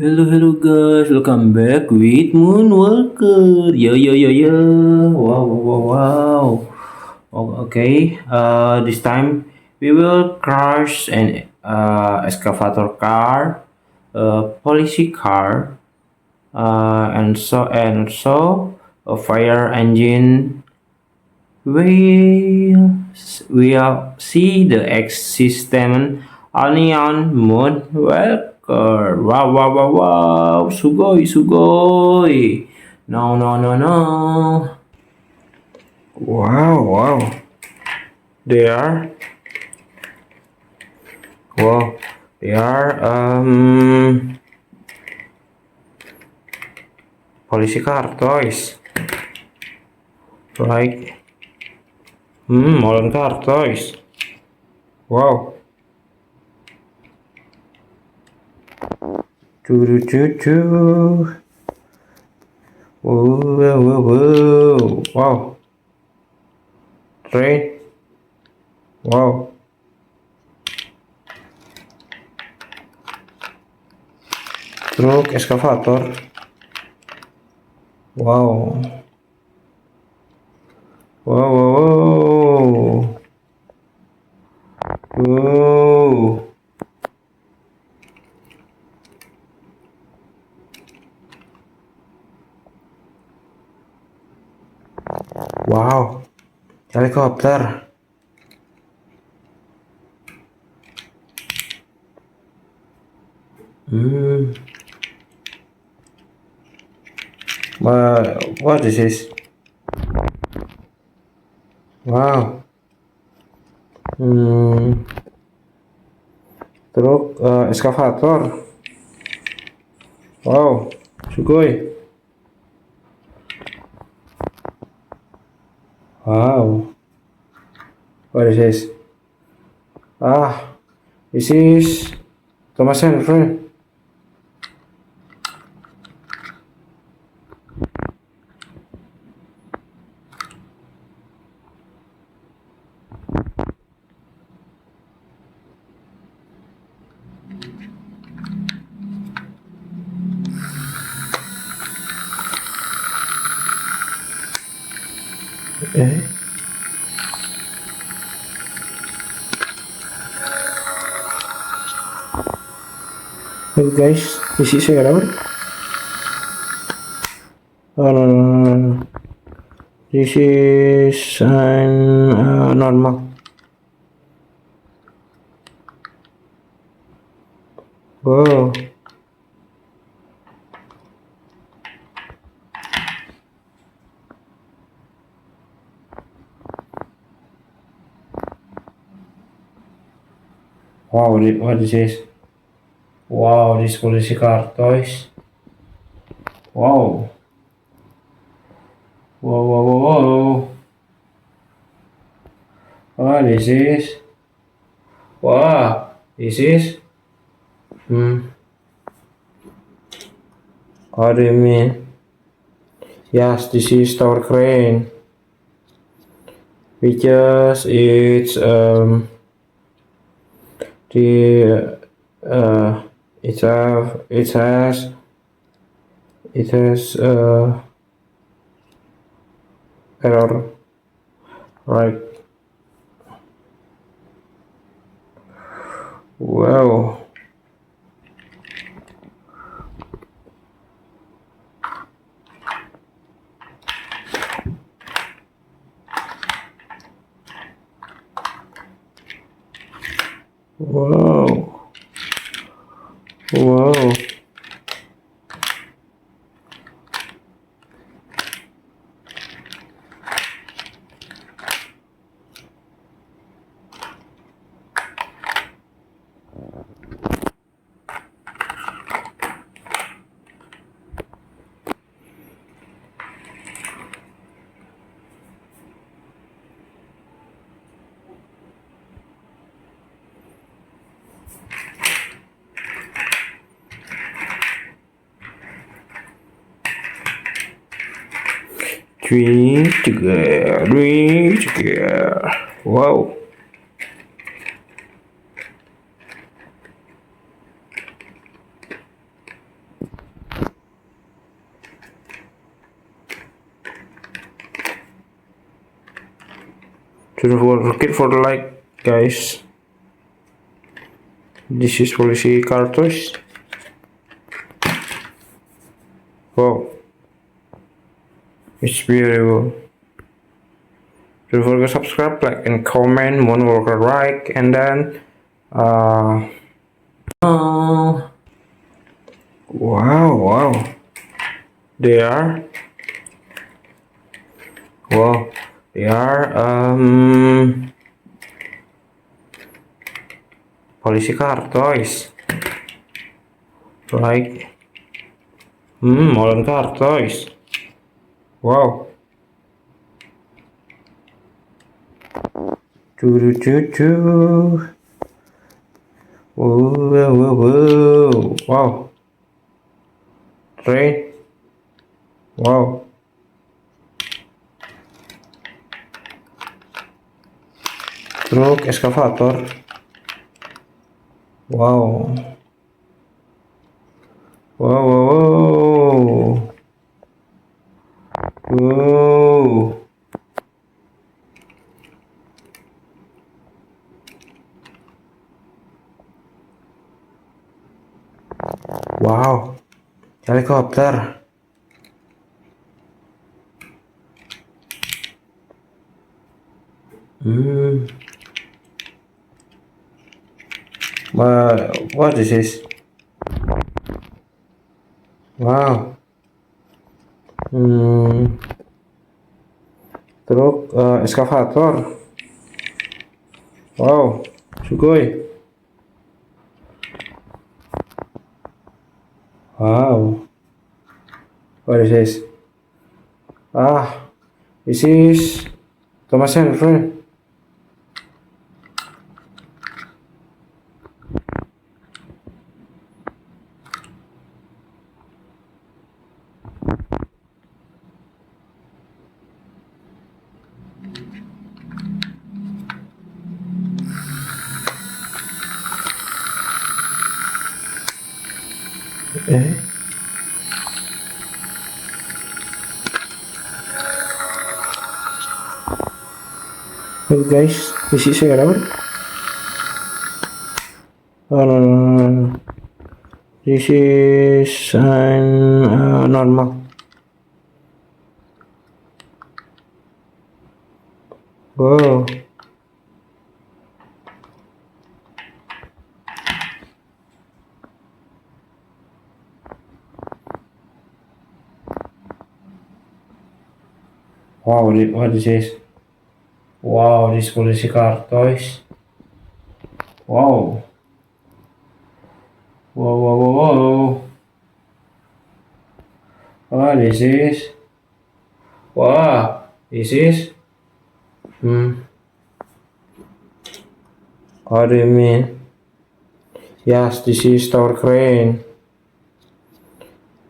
Hello guys, welcome back with Moonwalker. Yo yo yo yo. Wow wow wow wow. Okay. This time we will crash an excavator car, policy car, and so a fire engine. We will see the existence only on moon welker. Wow wow wow wow. Sugoi sugoi. No no no no. Wow wow. They are wow. They are policy car toys. Like modern car toys. Wow. Choo choo choo choo. Whoa, whoa, whoa, whoa. Wow. Train. Wow. Truk excavator. Wow. Wow, wow, wow. Wow. Wow. Helikopter. Hmm. What is this? Wow. Hmm. Truk excavator. Wow. Sugoi. Wow. What is this? Ah, this is Thomas and friend. Eh? Hey guys, this is error. Oh no, no, no, no. This is normal. Wow. Wow, what is this? Wow, this policy car toys. Wow. Whoa, whoa, whoa, whoa. What is this? Wow, this is? What do you mean? Yes, this is tower crane. Because the it has error, right? Wow. Wow. Wow. Three together. Wow. Don't forget for the like, guys. This is policy cartouche. Wow, it's beautiful. Don't forget to subscribe, like, and comment. Moonwalker like, and then oh, wow, they are wow, they are policy cartouche, like modern cartouche. Wow. Choo. Whoa. Wow. Train. Wow. Truk excavator. Wow. Wow. Wow. Helikopter. What is this? Wow. Truk excavator. Wow. Sugoi. Wow. What is this? This is Thomas Henry. Eh? Hey guys, this is error. Oh no. This is normal. Wow. Wow, what is this? Wow, this policy car toys. Wow. Whoa. What is this? Wow, this is? What do you mean? Yes, this is tower crane.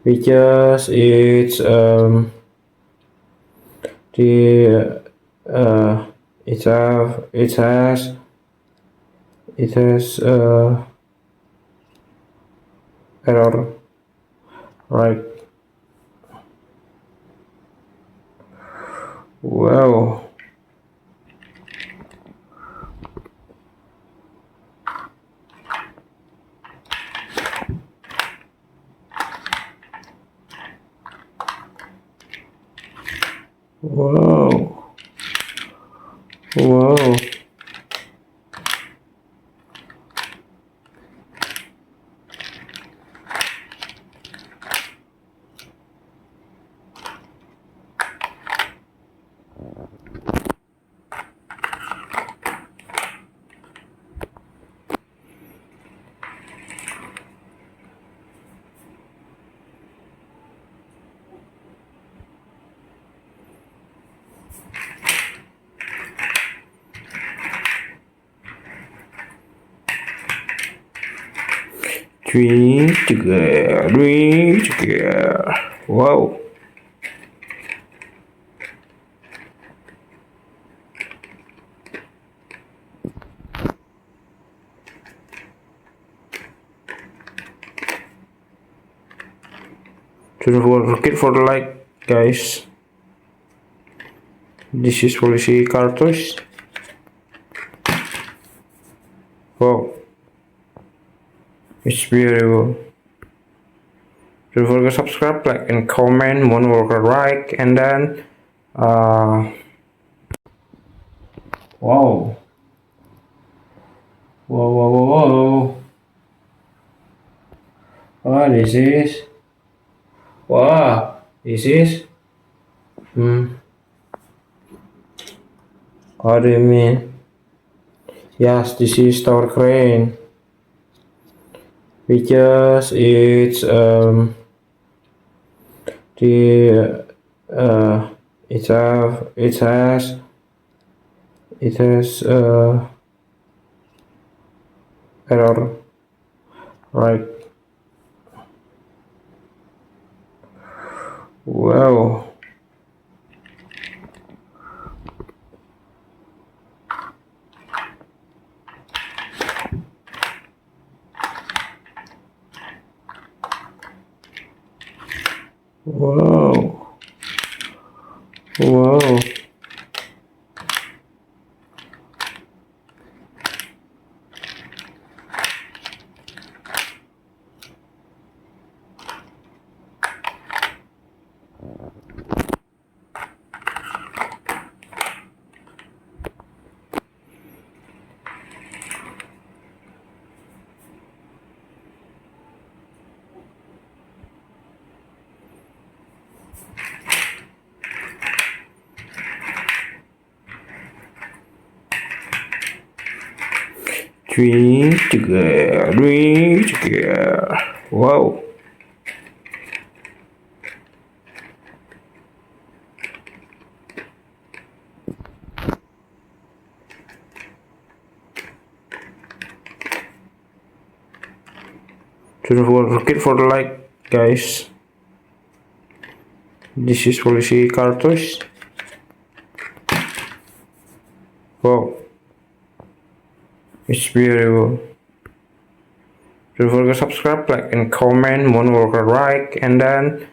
Because it's it has error, right? Wow. Three together. Wow. Don't forget for the like, guys. This is policy cartouche. Wow, it's beautiful. Don't forget to subscribe, like, and comment. Moonwalker like, and then wow, whoa, whoa, whoa, whoa. Oh, this is wow. This is What do you mean? Yes, this is tower crane because the it has error, right? Wow. Wow. Wow. Three together, three together. Wow. Don't forget for the like, guys. This is policy cartridge. Wow, it's beautiful. Don't forget to subscribe, like, and comment. Moonwalker like, and then